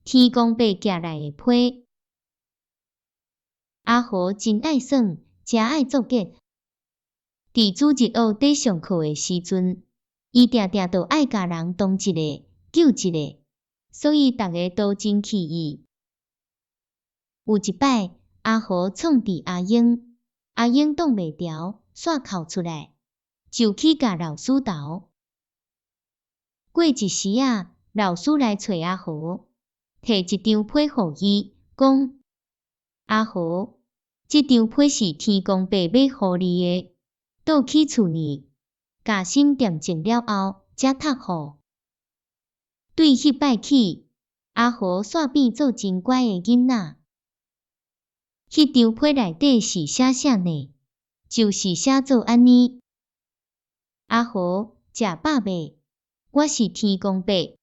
天公伯寄来的批。阿豪真爱耍，诚爱作结。伫主日学底上课的时阵，伊定定都爱甲人动一个，救一个，所以大家都真气伊。有一摆，阿豪创治阿英，阿英挡袂牢，煞哭出来，就去甲老师斗。过一时仔，老师来找阿豪，摕一张被互伊，讲：阿豪，这张被是天公伯要互你的，倒去厝里，家心恬静了后，才读好。对迄摆起，阿豪煞变做真乖的囡仔。迄张被内底是写啥呢？就是写做安尼：阿豪，食饱未？我是天公伯。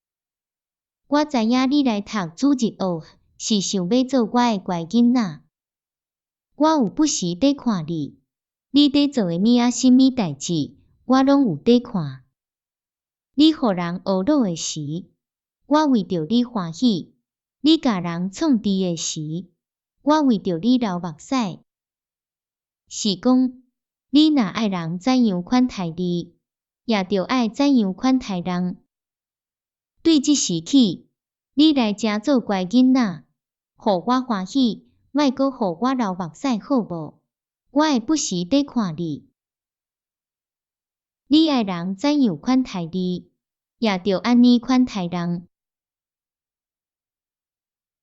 我知影你来读主日学，是想要做我的乖囡仔。我有不时在看你，你在做的物什么代志，我拢有在看。你互人学乐的时，我为着你欢喜；你甲人创治的时，我为着你流目屎。是讲，你若爱人怎样款待你，也着爱怎样款待人。对即时起，你来诚做乖囡仔，互我欢喜，莫阁互我流目屎，好无？我会不时在看你。你爱人怎样款待你，也着安尼款待人。